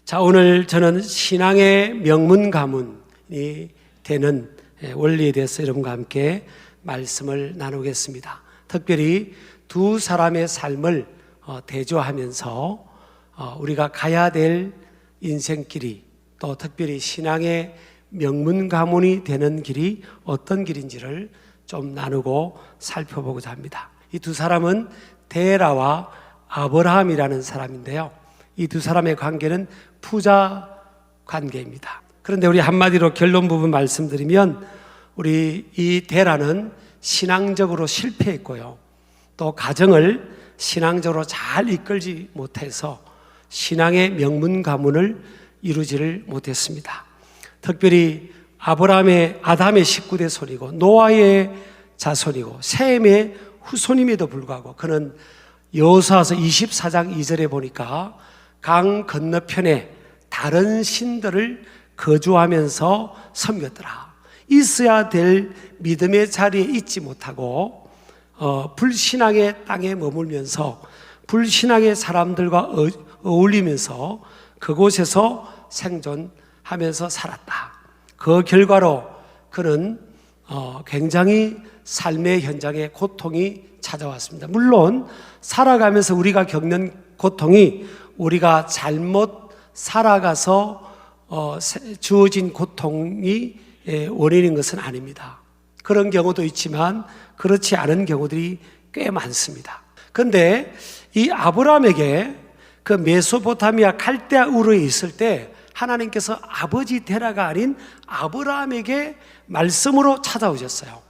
자, 오늘 저는 신앙의 명문 가문이 되는 원리에 대해서 여러분과 함께 말씀을 나누겠습니다. 특별히 두 사람의 삶을 대조하면서 우리가 가야 될 인생길이, 또 특별히 신앙의 명문 가문이 되는 길이 어떤 길인지를 좀 나누고 살펴보고자 합니다. 이 두 사람은 데라와 아브라함이라는 사람인데요, 이 두 사람의 관계는 부자 관계입니다. 그런데 우리 한마디로 결론 부분 말씀드리면, 우리 이 데라는 신앙적으로 실패했고요, 또 가정을 신앙적으로 잘 이끌지 못해서 신앙의 명문 가문을 이루지를 못했습니다. 특별히 아담의 19대 손이고 노아의 자손이고 셈의 후손임에도 불구하고 그는 여호수아서 24장 2절에 보니까 강 건너편에 다른 신들을 거주하면서 섬겼더라. 있어야 될 믿음의 자리에 있지 못하고 불신앙의 땅에 머물면서 불신앙의 사람들과 어울리면서 그곳에서 생존하면서 살았다. 그 결과로 그는 굉장히 삶의 현장에 고통이 찾아왔습니다. 물론 살아가면서 우리가 겪는 고통이 우리가 잘못 살아가서 주어진 고통이 원인인 것은 아닙니다. 그런 경우도 있지만 그렇지 않은 경우들이 꽤 많습니다. 그런데 이 아브라함에게 그 메소포타미아 갈대아 우르에 있을 때 하나님께서 아버지 데라가 아닌 아브라함에게 말씀으로 찾아오셨어요.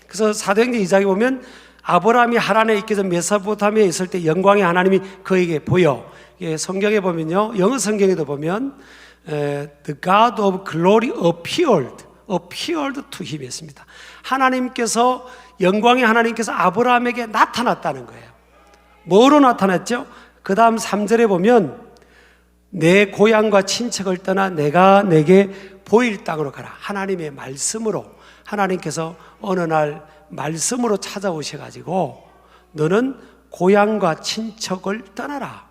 그래서 사도행전 2장에 보면 아브라함이 하란에 있기 전 메소포타미아에 있을 때 영광의 하나님이 그에게 보여, 성경에 보면요, 영어 성경에도 보면 The God of Glory appeared to him 했습니다. 하나님께서, 영광의 하나님께서 아브라함에게 나타났다는 거예요. 뭐로 나타났죠? 그 다음 3절에 보면 내 고향과 친척을 떠나 내가 내게 보일 땅으로 가라. 하나님의 말씀으로, 하나님께서 어느 날 말씀으로 찾아오셔가지고 너는 고향과 친척을 떠나라.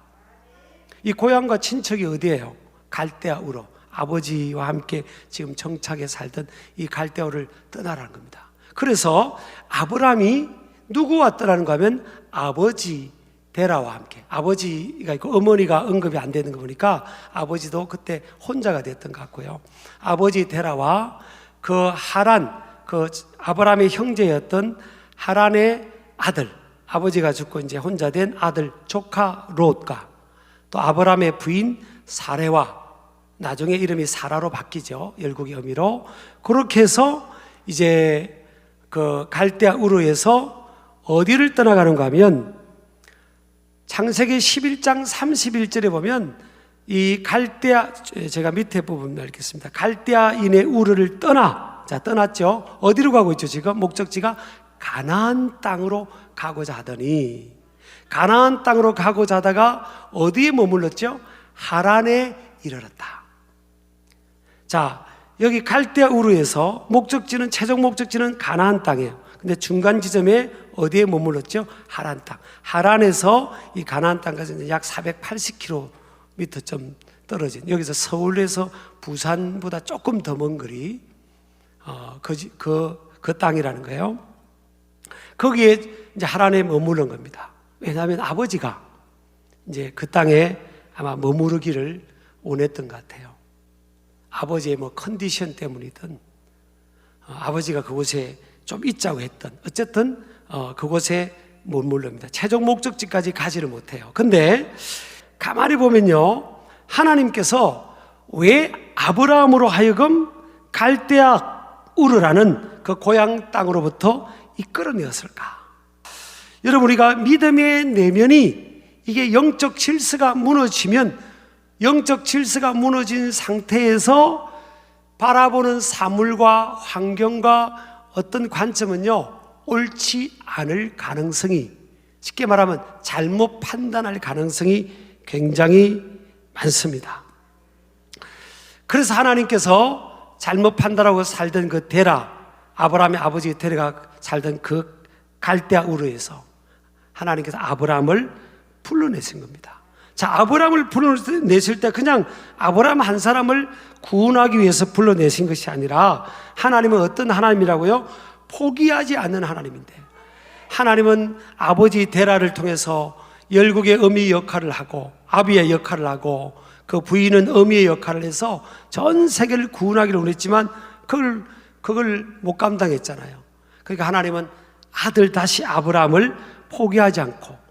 이 고향과 친척이 어디예요? 갈대아 우르. 아버지와 함께 지금 정착해 살던 이 갈대아 우르를 떠나라는 겁니다. 그래서 아브라함이 누구와 떠나는가 하면 아버지 데라와 함께, 아버지가 있고 어머니가 언급이 안 되는 거 보니까 아버지도 그때 혼자가 됐던 것 같고요, 아버지 데라와 그 하란, 그 아브라함의 형제였던 하란의 아들, 아버지가 죽고 이제 혼자 된 아들 조카 롯과 또 아브라함의 부인 사레와, 나중에 이름이 사라로 바뀌죠, 열국의 의미로. 그렇게 해서 이제 그 갈대아 우르에서 어디를 떠나가는가 하면 창세기 11장 31절에 보면 이 갈대아, 제가 밑에 부분 읽겠습니다. 갈대아인의 우르를 떠났죠. 어디로 가고 있죠? 지금 목적지가 가나안 땅으로 가고자 하더니, 가나안 땅으로 가고자 하다가 어디에 머물렀죠? 하란에 이르렀다. 자, 여기 갈대아 우르에서 목적지는, 최종 목적지는 가나안 땅이에요. 근데 중간 지점에 어디에 머물렀죠? 하란 땅. 하란에서 이 가나안 땅까지 약 480km 좀 떨어진, 여기서 서울에서 부산보다 조금 더 먼 거리, 그 땅이라는 거예요. 거기에 이제 하란에 머무른 겁니다. 왜냐하면 아버지가 이제 그 땅에 아마 머무르기를 원했던 것 같아요. 아버지의 뭐 컨디션 때문이든 아버지가 그곳에 좀 있자고 했던, 어쨌든 그곳에 머무릅니다. 최종 목적지까지 가지를 못해요. 근데 가만히 보면요, 하나님께서 왜 아브라함으로 하여금 갈대아 우르라는 그 고향 땅으로부터 이끌어내었을까? 여러분, 우리가 믿음의 내면이, 이게 영적 질서가 무너지면, 영적 질서가 무너진 상태에서 바라보는 사물과 환경과 어떤 관점은요, 옳지 않을 가능성이, 쉽게 말하면 잘못 판단할 가능성이 굉장히 많습니다. 그래서 하나님께서 잘못 판단하고 살던 그 데라, 아브라함의 아버지 데라가 살던 그 갈대아 우르에서 하나님께서 아브라함을 불러내신 겁니다. 자, 아브라함을 불러내실 때 그냥 아브라함 한 사람을 구원하기 위해서 불러내신 것이 아니라 하나님은 어떤 하나님이라고요? 포기하지 않는 하나님인데, 하나님은 아버지 데라를 통해서 열국의 어미 역할을 하고 아비의 역할을 하고 그 부인은 어미의 역할을 해서 전 세계를 구원하기를 원했지만 그걸 못 감당했잖아요. 그러니까 하나님은 아들 다시 아브라함을 포기하지 않고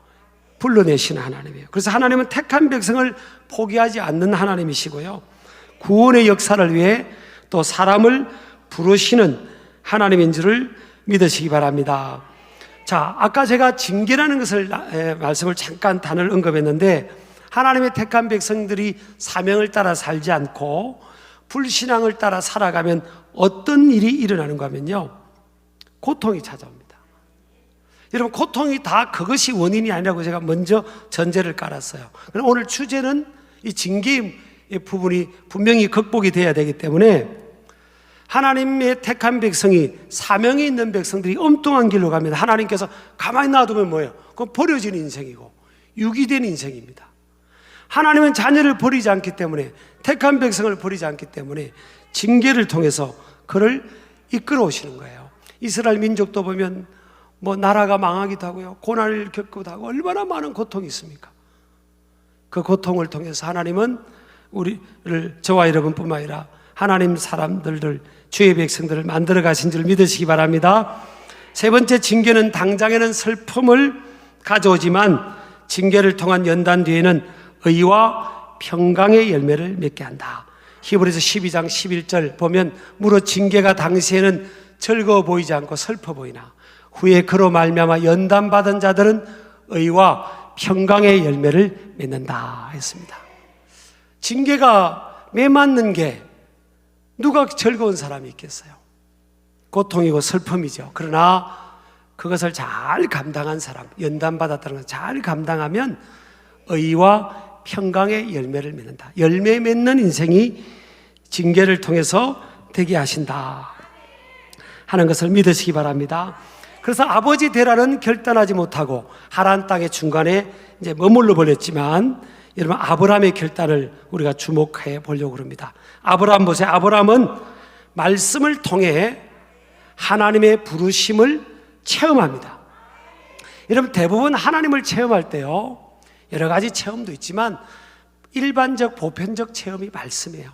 불러내시는 하나님이에요. 그래서 하나님은 택한 백성을 포기하지 않는 하나님이시고요, 구원의 역사를 위해 또 사람을 부르시는 하나님인 줄을 믿으시기 바랍니다. 자, 아까 제가 징계라는 것을 말씀을 잠깐 단어를 언급했는데, 하나님의 택한 백성들이 사명을 따라 살지 않고 불신앙을 따라 살아가면 어떤 일이 일어나는가 하면요, 고통이 찾아옵니다. 여러분, 고통이 다 그것이 원인이 아니라고 제가 먼저 전제를 깔았어요. 그럼 오늘 주제는 이 징계의 부분이 분명히 극복이 돼야 되기 때문에, 하나님의 택한 백성이, 사명이 있는 백성들이 엉뚱한 길로 가면 하나님께서 가만히 놔두면 뭐예요? 그건 버려진 인생이고 유기된 인생입니다. 하나님은 자녀를 버리지 않기 때문에, 택한 백성을 버리지 않기 때문에 징계를 통해서 그를 이끌어 오시는 거예요. 이스라엘 민족도 보면 뭐 나라가 망하기도 하고요, 고난을 겪기도 하고 얼마나 많은 고통이 있습니까? 그 고통을 통해서 하나님은 우리를, 저와 여러분뿐만 아니라 하나님 사람들을, 주의 백성들을 만들어 가신 줄 믿으시기 바랍니다. 세 번째, 징계는 당장에는 슬픔을 가져오지만 징계를 통한 연단 뒤에는 의와 평강의 열매를 맺게 한다. 히브리서 12장 11절 보면, 무릇 징계가 당시에는 즐거워 보이지 않고 슬퍼 보이나 후에 그로 말미암아 연단받은 자들은 의와 평강의 열매를 맺는다 했습니다. 징계가 매맞는 게 누가 즐거운 사람이 있겠어요? 고통이고 슬픔이죠. 그러나 그것을 잘 감당한 사람, 연단받았다는 것을 잘 감당하면 의와 평강의 열매를 맺는다. 열매 맺는 인생이 징계를 통해서 되게 하신다 하는 것을 믿으시기 바랍니다. 그래서 아버지 데라는 결단하지 못하고 하란 땅의 중간에 이제 머물러 버렸지만, 여러분, 아브라함의 결단을 우리가 주목해 보려고 합니다. 아브라함 보세요. 아브라함은 말씀을 통해 하나님의 부르심을 체험합니다. 여러분, 대부분 하나님을 체험할 때요, 여러 가지 체험도 있지만 일반적 보편적 체험이 말씀이에요.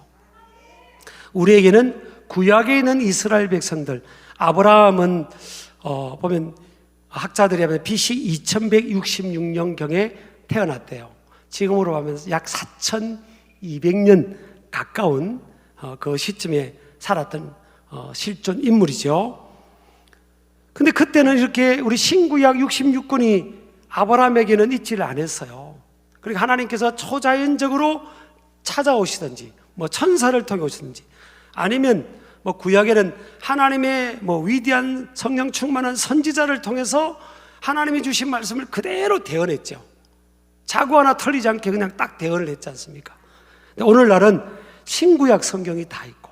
우리에게는 구약에 있는 이스라엘 백성들, 아브라함은 보면 학자들이 하면 BC 2166년경에 태어났대요. 지금으로 하면 약 4200년 가까운 그 시점에 살았던 실존 인물이죠. 근데 그때는 이렇게 우리 신구약 66권이 아브라함에게는 있지를 않았어요. 그러니까 하나님께서 초자연적으로 찾아오시든지, 뭐 천사를 통해 오시든지, 아니면 뭐 구약에는 하나님의 뭐 위대한 성령 충만한 선지자를 통해서 하나님이 주신 말씀을 그대로 대언했죠. 자고 하나 털리지 않게 그냥 딱 대언을 했지 않습니까? 오늘날은 신구약 성경이 다 있고,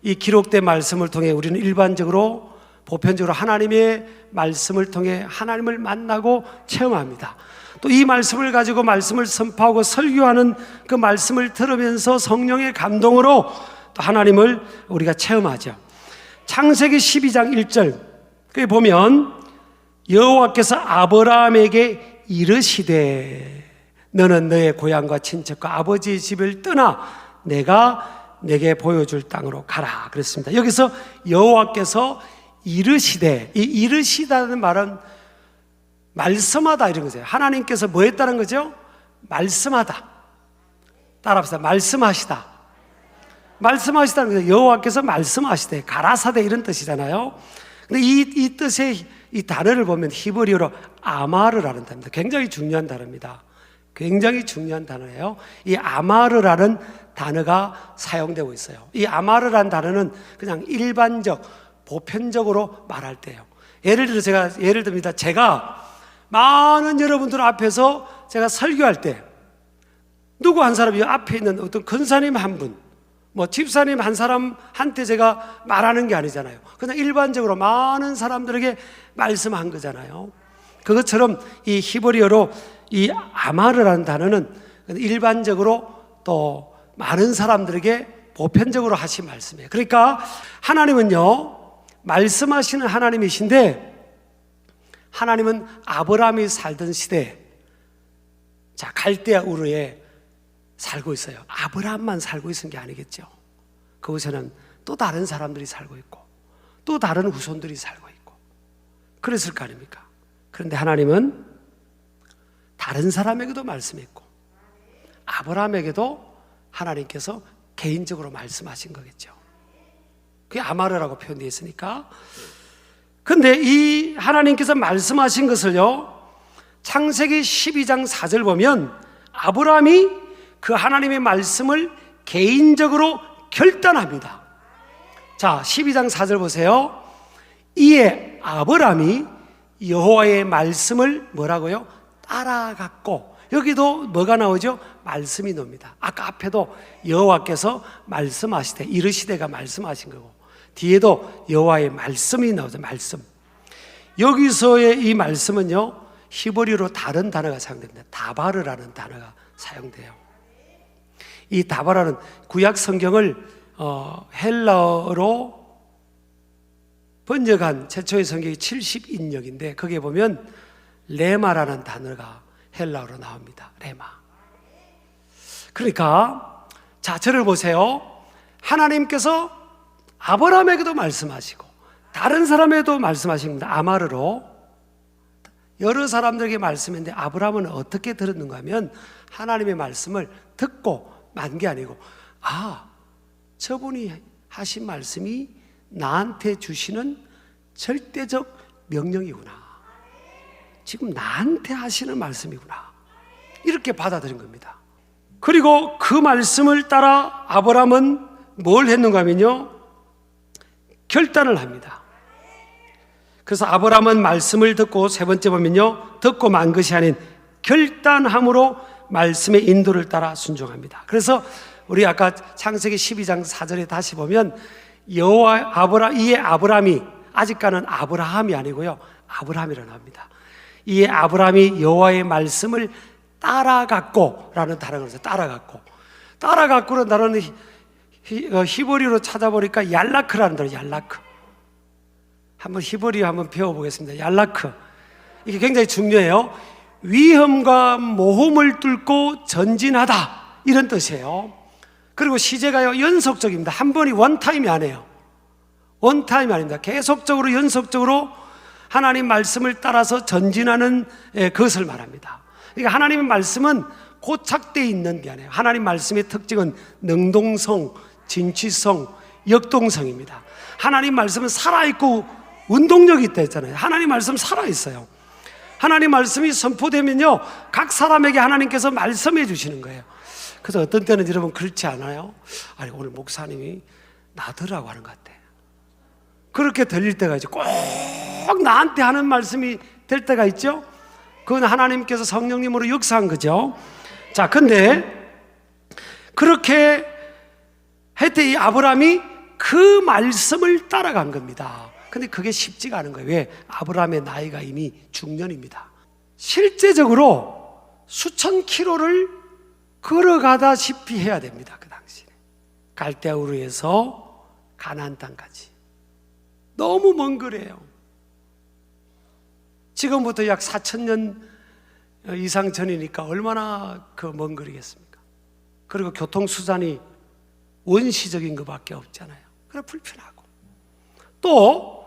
이 기록된 말씀을 통해 우리는 일반적으로 보편적으로 하나님의 말씀을 통해 하나님을 만나고 체험합니다. 또 이 말씀을 가지고 말씀을 선포하고 설교하는 그 말씀을 들으면서 성령의 감동으로 또 하나님을 우리가 체험하죠. 창세기 12장 1절 거기 보면, 여호와께서 아브라함에게 이르시되 너는 너의 고향과 친척과 아버지의 집을 떠나 내가 내게 보여줄 땅으로 가라 그랬습니다. 여기서 여호와께서 이르시되, 이 이르시다는 말은 말씀하다 이런 거죠. 하나님께서 뭐 했다는 거죠? 말씀하다. 따라합시다. 말씀하시다. 말씀하시다는 거죠. 여호와께서 말씀하시되, 가라사대 이런 뜻이잖아요. 근데 이 뜻의 이 단어를 보면 히브리어로 아마르라는 단어입니다. 굉장히 중요한 단어입니다. 굉장히 중요한 단어예요. 이 아마르라는 단어가 사용되고 있어요. 이 아마르라는 단어는 그냥 일반적, 보편적으로 말할 때예요. 예를 들어 예를 듭니다. 제가 많은 여러분들 앞에서 제가 설교할 때 누구 한 사람이 앞에 있는 어떤 권사님 한 분, 뭐 집사님 한 사람한테 제가 말하는 게 아니잖아요. 그냥 일반적으로 많은 사람들에게 말씀한 거잖아요. 그것처럼 이 히브리어로 이 아마르라는 단어는 일반적으로 또 많은 사람들에게 보편적으로 하신 말씀이에요. 그러니까 하나님은요, 말씀하시는 하나님이신데, 하나님은 아브라함이 살던 시대, 자, 갈대아 우르에 살고 있어요. 아브라함만 살고 있는 게 아니겠죠. 그곳에는 또 다른 사람들이 살고 있고, 또 다른 후손들이 살고 있고, 그랬을 거 아닙니까? 그런데 하나님은 다른 사람에게도 말씀했고, 아브라함에게도 하나님께서 개인적으로 말씀하신 거겠죠. 그게 아마르라고 표현되어 있으니까. 근데 이 하나님께서 말씀하신 것을요, 창세기 12장 4절 보면 아브라함이 그 하나님의 말씀을 개인적으로 결단합니다. 자, 12장 4절 보세요. 이에 아브라함이 여호와의 말씀을 뭐라고요? 따라갔고, 여기도 뭐가 나오죠? 말씀이 나옵니다. 아까 앞에도 여호와께서 말씀하시되, 이르시되가 말씀하신 거고, 뒤에도 여호와의 말씀이 나오죠. 말씀. 여기서의 이 말씀은요, 히브리어로 다른 단어가 사용됩니다. 다바르라는 단어가 사용돼요. 이 다바라는 구약 성경을 헬라어로 번역한 최초의 성경이 70인역인데 거기에 보면 레마라는 단어가 헬라어로 나옵니다. 레마. 그러니까 자, 저를 보세요. 하나님께서 아브라함에게도 말씀하시고 다른 사람에게도 말씀하십니다. 아마르로 여러 사람들에게 말씀했는데 아브라함은 어떻게 들었는가 하면 하나님의 말씀을 듣고 만 게 아니고, 아, 저분이 하신 말씀이 나한테 주시는 절대적 명령이구나, 지금 나한테 하시는 말씀이구나, 이렇게 받아들인 겁니다. 그리고 그 말씀을 따라 아브라함은 뭘 했는가 하면요, 결단을 합니다. 그래서 아브라함은 말씀을 듣고, 세 번째 보면요, 듣고 만 것이 아닌 결단함으로 말씀의 인도를 따라 순종합니다. 그래서 우리 아까 창세기 12장 4절에 다시 보면 이에 아브라함이, 아직까지는 아브라함이 아니고요, 아브라함이라고 합니다. 이에 아브라함이 여호와의 말씀을 따라갔고 라는 단어가 있어요. 따라갔고는 단어는 히브리어로 찾아보니까 얄라크라는 단어, 얄라크. 한번 히브리어 한번 배워보겠습니다. 얄라크. 이게 굉장히 중요해요. 위험과 모험을 뚫고 전진하다, 이런 뜻이에요. 그리고 시제가요, 연속적입니다. 한 번이 원타임이 아니에요. 원타임이 아닙니다. 계속적으로 연속적으로 하나님 말씀을 따라서 전진하는 것을 말합니다. 그러니까 하나님의 말씀은 고착되어 있는 게 아니에요. 하나님 말씀의 특징은 능동성, 진취성, 역동성입니다. 하나님 말씀은 살아있고 운동력이 있다 했잖아요. 하나님 말씀 살아있어요. 하나님 말씀이 선포되면요, 각 사람에게 하나님께서 말씀해 주시는 거예요. 그래서 어떤 때는 여러분 그렇지 않아요? 아니, 오늘 목사님이 나더라고 하는 것 같아. 그렇게 들릴 때가 있죠. 꼭 나한테 하는 말씀이 될 때가 있죠. 그건 하나님께서 성령님으로 역사한 거죠. 자, 근데 그렇게 했더니 이 아브라함이 그 말씀을 따라간 겁니다. 근데 그게 쉽지가 않은 거예요. 왜? 아브라함의 나이가 이미 중년입니다. 실제적으로 수천 킬로를 걸어가다시피 해야 됩니다. 그 당시에 갈대아 우르에서 가나안 땅까지 너무 먼 거리예요. 지금부터 약 4,000년 이상 전이니까 얼마나 그 먼 거리겠습니까? 그리고 교통수단이 원시적인 것밖에 없잖아요. 그래 불편하고, 또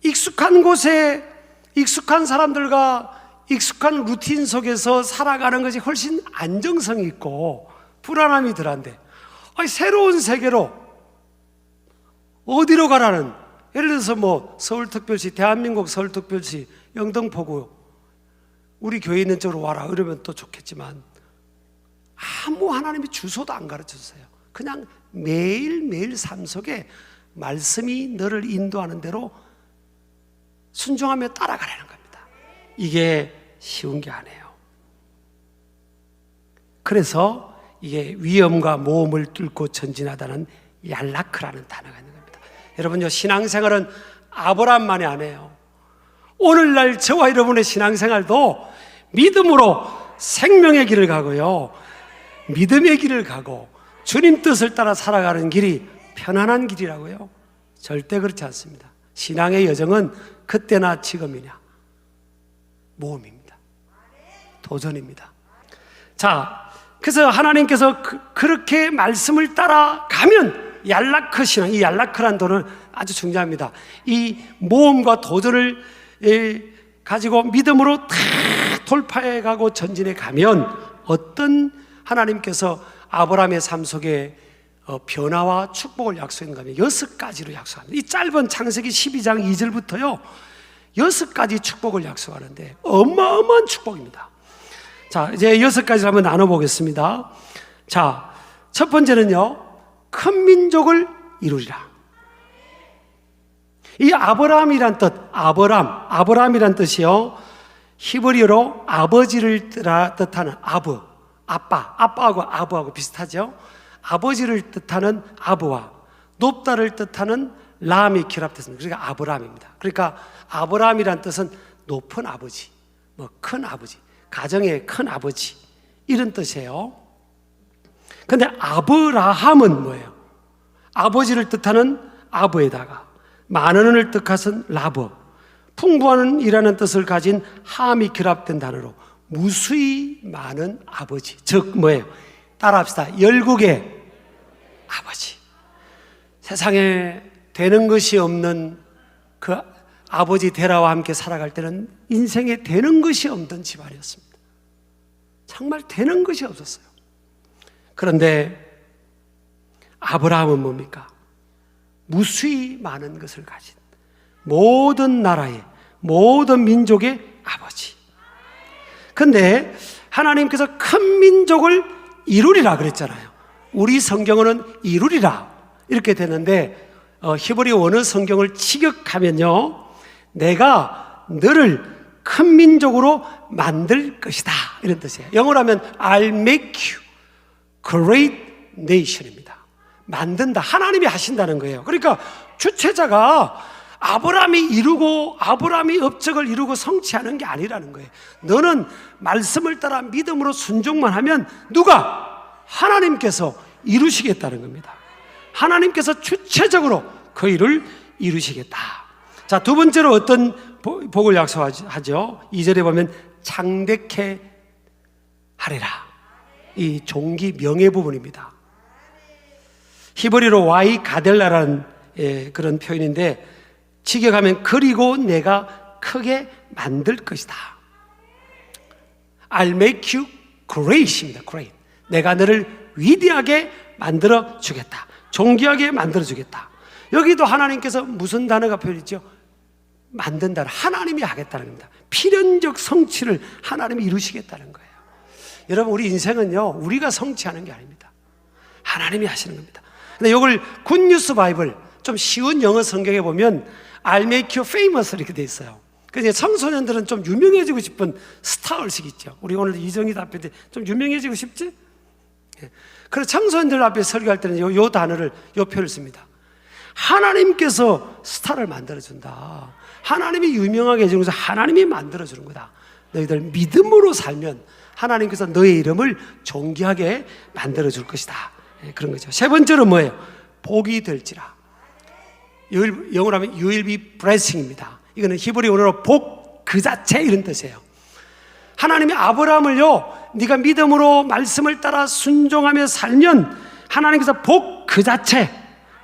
익숙한 곳에 익숙한 사람들과 익숙한 루틴 속에서 살아가는 것이 훨씬 안정성이 있고 불안함이 덜한데, 새로운 세계로 어디로 가라는, 예를 들어서 뭐 서울특별시, 대한민국 서울특별시 영등포구 우리 교회 있는 쪽으로 와라 이러면 또 좋겠지만 아무 하나님의 주소도 안 가르쳐주세요. 그냥 매일매일 삶 속에 말씀이 너를 인도하는 대로 순종하며 따라가라는 겁니다. 이게 쉬운 게 아니에요. 그래서 이게 위험과 모험을 뚫고 전진하다는 얄라크라는 단어가 있는 겁니다. 여러분요, 신앙생활은 아브라함만이 아니에요. 오늘날 저와 여러분의 신앙생활도 믿음으로 생명의 길을 가고요, 믿음의 길을 가고 주님 뜻을 따라 살아가는 길이 편안한 길이라고요? 절대 그렇지 않습니다. 신앙의 여정은 그때나 지금이냐 모험입니다. 도전입니다. 자, 그래서 하나님께서 그렇게 말씀을 따라가면 얄라크 신앙, 이 얄라크란 단어는 아주 중요합니다. 이 모험과 도전을 가지고 믿음으로 다 돌파해가고 전진해 가면 어떤 하나님께서 아브라함의 삶 속에 변화와 축복을 약속했는가 하면 6가지로 약속합니다. 이 짧은 창세기 12장 2절부터요 6가지 축복을 약속하는데 어마어마한 축복입니다. 자, 이제 6가지를 한번 나눠보겠습니다. 자, 첫 번째는요, 큰 민족을 이루리라. 이 아브라함이란 뜻, 아브라함이란 뜻이요, 히브리어로 아버지를 뜻하는 아빠하고 아부하고 비슷하죠. 아버지를 뜻하는 아부와 높다를 뜻하는 람이 결합됐습니다. 그러니까 아브라함입니다. 그러니까 아브라함이란 뜻은 높은 아버지, 큰 아버지, 가정의 큰 아버지, 이런 뜻이에요. 근데 아브라함은 뭐예요? 아버지를 뜻하는 아브에다가 많은 뜻하는 라브, 풍부한 이라는 뜻을 가진 함이 결합된 단어로 무수히 많은 아버지, 즉 뭐예요? 따라합시다. 열국의 아버지. 세상에 되는 것이 없는 그 아버지 데라와 함께 살아갈 때는 인생에 되는 것이 없던 집안이었습니다. 정말 되는 것이 없었어요. 그런데 아브라함은 뭡니까? 무수히 많은 것을 가진 모든 나라의, 모든 민족의 아버지. 근데 하나님께서 큰 민족을 이루리라 그랬잖아요. 우리 성경어는 이루리라 이렇게 되는데 히브리 원어 성경을 직역하면요, 내가 너를 큰 민족으로 만들 것이다 이런 뜻이에요. 영어로 하면 I'll make you great nation입니다. 만든다, 하나님이 하신다는 거예요. 그러니까 주체자가 아브라함이 이루고 아브라함이 업적을 이루고 성취하는 게 아니라는 거예요. 너는 말씀을 따라 믿음으로 순종만 하면 누가? 하나님께서 이루시겠다는 겁니다. 하나님께서 주체적으로 그 일을 이루시겠다. 자, 두 번째로 어떤 복을 약속하죠? 2절에 보면 창대케 하리라. 이 종기 명예 부분입니다. 히브리로 와이 가델라라는 그런 표현인데 직역하면 그리고 내가 크게 만들 것이다. I'll make you great입니다. great. 내가 너를 위대하게 만들어 주겠다. 존귀하게 만들어 주겠다. 여기도 하나님께서 무슨 단어가 표현했죠? 만든다. 하나님이 하겠다는 겁니다. 필연적 성취를 하나님이 이루시겠다는 거예요. 여러분, 우리 인생은요, 우리가 성취하는 게 아닙니다. 하나님이 하시는 겁니다. 근데 이걸 굿뉴스 바이블, 좀 쉬운 영어 성경에 보면 I'll make you famous 이렇게 돼 있어요. 그래서 청소년들은 좀 유명해지고 싶은 스타의식이 있죠. 우리 오늘 이정희 앞에 좀 유명해지고 싶지? 그래서 청소년들 앞에 설교할 때는 요 단어를, 요 표현을 씁니다. 하나님께서 스타를 만들어준다. 하나님이 유명하게 해주는 것을 하나님이 만들어주는 거다. 너희들 믿음으로 살면 하나님께서 너의 이름을 존귀하게 만들어줄 것이다. 그런 거죠. 세 번째로 뭐예요? 복이 될지라. 영어로 하면 you will be blessing입니다. 이거는 히브리 언어로 복 그 자체 이런 뜻이에요. 하나님이 아브라함을요, 네가 믿음으로 말씀을 따라 순종하며 살면 하나님께서 복 그 자체,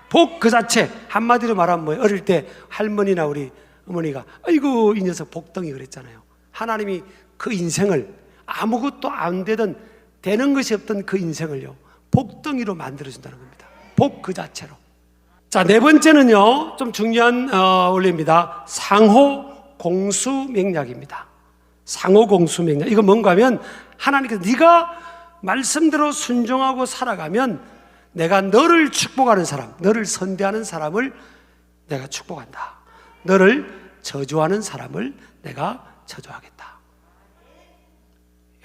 복 그 자체. 한마디로 말하면 뭐예요? 어릴 때 할머니나 우리 어머니가 아이고 이 녀석 복덩이 그랬잖아요. 하나님이 그 인생을 아무것도 안 되던, 되는 것이 없던 그 인생을요, 복덩이로 만들어준다는 겁니다. 복 그 자체로. 자, 네 번째는요, 좀 중요한 원리입니다. 상호 공수 맹약입니다. 상호 공수 맹약. 이건 뭔가 하면 하나님께서 네가 말씀대로 순종하고 살아가면 내가 너를 축복하는 사람, 너를 선대하는 사람을 내가 축복한다. 너를 저주하는 사람을 내가 저주하겠다.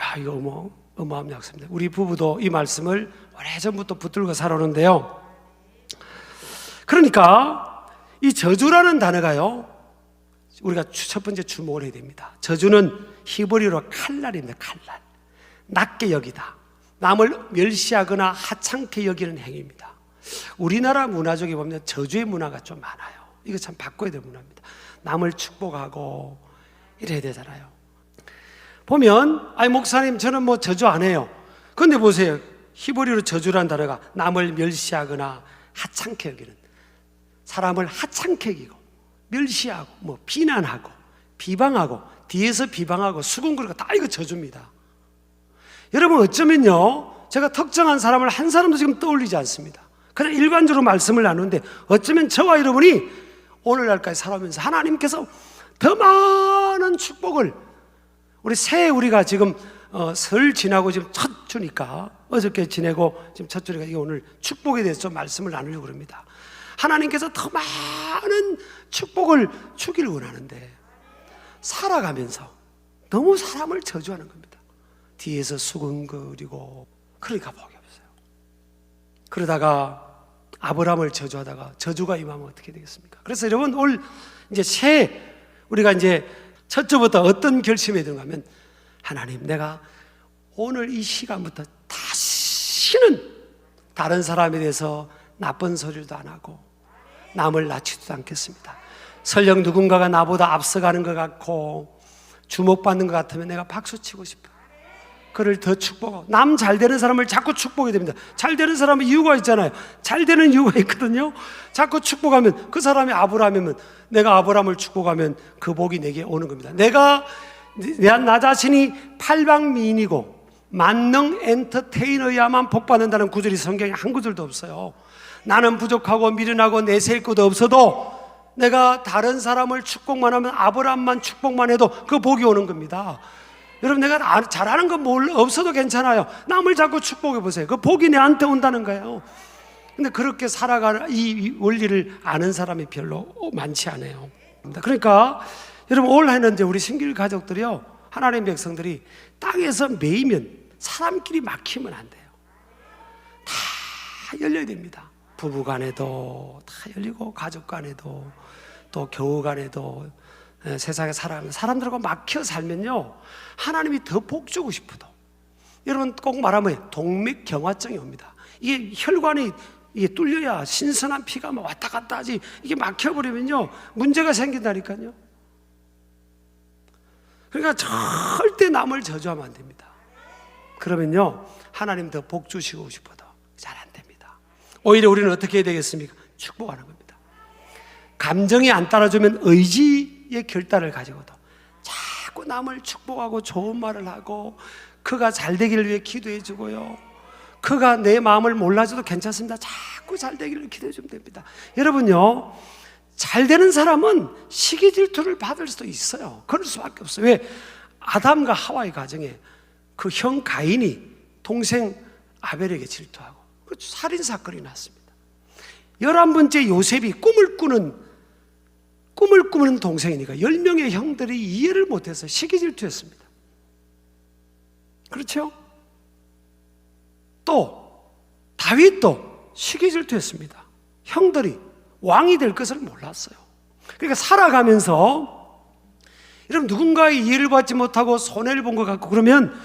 야, 이거 어마어마한 약속입니다. 우리 부부도 이 말씀을 오래전부터 붙들고 살아오는데요. 그러니까 이 저주라는 단어가요, 우리가 첫 번째 주목을 해야 됩니다. 저주는 히브리어로 칼날입니다. 칼날. 낮게 여기다. 남을 멸시하거나 하찮게 여기는 행위입니다. 우리나라 문화 중에 보면 저주의 문화가 좀 많아요. 이거 참 바꿔야 될 문화입니다. 남을 축복하고 이래야 되잖아요. 보면 아니 목사님 저는 뭐 저주 안 해요. 그런데 보세요. 히브리어로 저주라는 단어가 남을 멸시하거나 하찮게 여기는, 사람을 하찮게 여기고 멸시하고 뭐 비난하고 비방하고 뒤에서 비방하고 수군거리고 다 이거 저주입니다. 여러분 어쩌면요, 제가 특정한 사람을 한 사람도 지금 떠올리지 않습니다. 그냥 일반적으로 말씀을 나누는데 어쩌면 저와 여러분이 오늘날까지 살아오면서 하나님께서 더 많은 축복을, 우리 새해 우리가 지금 설 지나고 지금 첫 주니까, 어저께 지내고 지금 첫 주니까 이게 오늘 축복에 대해서 좀 말씀을 나누려고 합니다. 하나님께서 더 많은 축복을 주기를 원하는데 살아가면서 너무 사람을 저주하는 겁니다. 뒤에서 수근거리고, 그러니까 복이 없어요. 그러다가 아브라함을 저주하다가 저주가 임하면 어떻게 되겠습니까? 그래서 여러분 올 이제 새해 우리가 이제 첫 주부터 어떤 결심이 드는가 하면, 하나님 내가 오늘 이 시간부터 다시는 다른 사람에 대해서 나쁜 소리도 안 하고 남을 낮추지도 않겠습니다. 설령 누군가가 나보다 앞서가는 것 같고 주목받는 것 같으면 내가 박수치고 싶어요. 그를 더 축복하고, 남 잘 되는 사람을 자꾸 축복해야 됩니다. 잘 되는 사람은 이유가 있잖아요. 잘 되는 이유가 있거든요. 자꾸 축복하면, 그 사람이 아브라함이면 내가 아브라함을 축복하면 그 복이 내게 오는 겁니다. 내가 나 자신이 팔방미인이고 만능 엔터테이너야만 복받는다는 구절이 성경에 한 구절도 없어요. 나는 부족하고 미련하고 내세울 것도 없어도 내가 다른 사람을 축복만 하면, 아브라함만 축복만 해도 그 복이 오는 겁니다. 여러분 내가 잘하는 건 없어도 괜찮아요. 남을 자꾸 축복해 보세요. 그 복이 내한테 온다는 거예요. 근데 그렇게 살아가는 이 원리를 아는 사람이 별로 많지 않아요. 그러니까 여러분 올 해는 이제 우리 신길 가족들이요, 하나님 백성들이 땅에서 매이면 사람끼리 막히면 안 돼요. 다 열려야 됩니다. 부부 간에도 다 열리고, 가족 간에도, 또 교우 간에도, 세상에 살아가는 사람들하고 막혀 살면요, 하나님이 더 복 주고 싶어도, 여러분 꼭 말하면 동맥경화증이 옵니다. 이게 혈관이 이게 뚫려야 신선한 피가 막 왔다 갔다 하지, 이게 막혀버리면요 문제가 생긴다니까요. 그러니까 절대 남을 저주하면 안 됩니다. 그러면요 하나님 더 복 주시고 싶어도 잘 안 됩니다. 오히려 우리는 어떻게 해야 되겠습니까? 축복하는 겁니다. 감정이 안 따라주면 의지의 결단을 가지고도 자꾸 남을 축복하고 좋은 말을 하고, 그가 잘 되기를 위해 기도해 주고요, 그가 내 마음을 몰라줘도 괜찮습니다. 자꾸 잘 되기를 기도해 주면 됩니다. 여러분요, 잘 되는 사람은 시기 질투를 받을 수도 있어요. 그럴 수밖에 없어요. 왜? 아담과 하와의 가정에 그 형 가인이 동생 아벨에게 질투하고 살인 사건이 났습니다. 11번째 요셉이 꿈을 꾸는 동생이니까 10명의 형들이 이해를 못해서 시기 질투했습니다. 그렇죠? 또 다윗도 시기 질투했습니다. 형들이 왕이 될 것을 몰랐어요. 그러니까 살아가면서 여러분 누군가의 이해를 받지 못하고 손해를 본 것 같고 그러면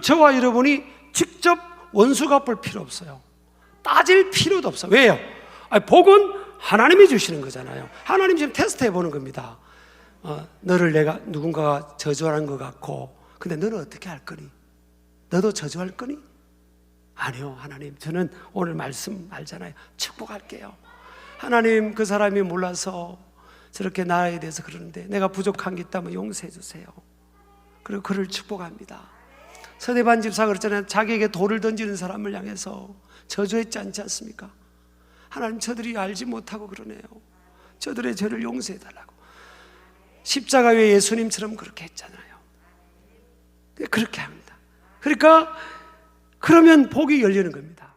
저와 여러분이 직접 원수 갚을 필요 없어요. 따질 필요도 없어요. 왜요? 복은 하나님이 주시는 거잖아요. 하나님 지금 테스트 해보는 겁니다. 너를 내가 누군가가 저주하는 것 같고, 근데 너는 어떻게 할 거니? 너도 저주할 거니? 아니요, 하나님 저는 오늘 말씀 알잖아요. 축복할게요. 하나님 그 사람이 몰라서 저렇게 나에 대해서 그러는데 내가 부족한 게 있다면 용서해 주세요. 그리고 그를 축복합니다. 서대반 집사가 그랬잖아요. 자기에게 돌을 던지는 사람을 향해서 저주했지 않지 않습니까? 하나님 저들이 알지 못하고 그러네요. 저들의 죄를 용서해 달라고. 십자가 위에 예수님처럼 그렇게 했잖아요. 그렇게 합니다. 그러니까 그러면 복이 열리는 겁니다.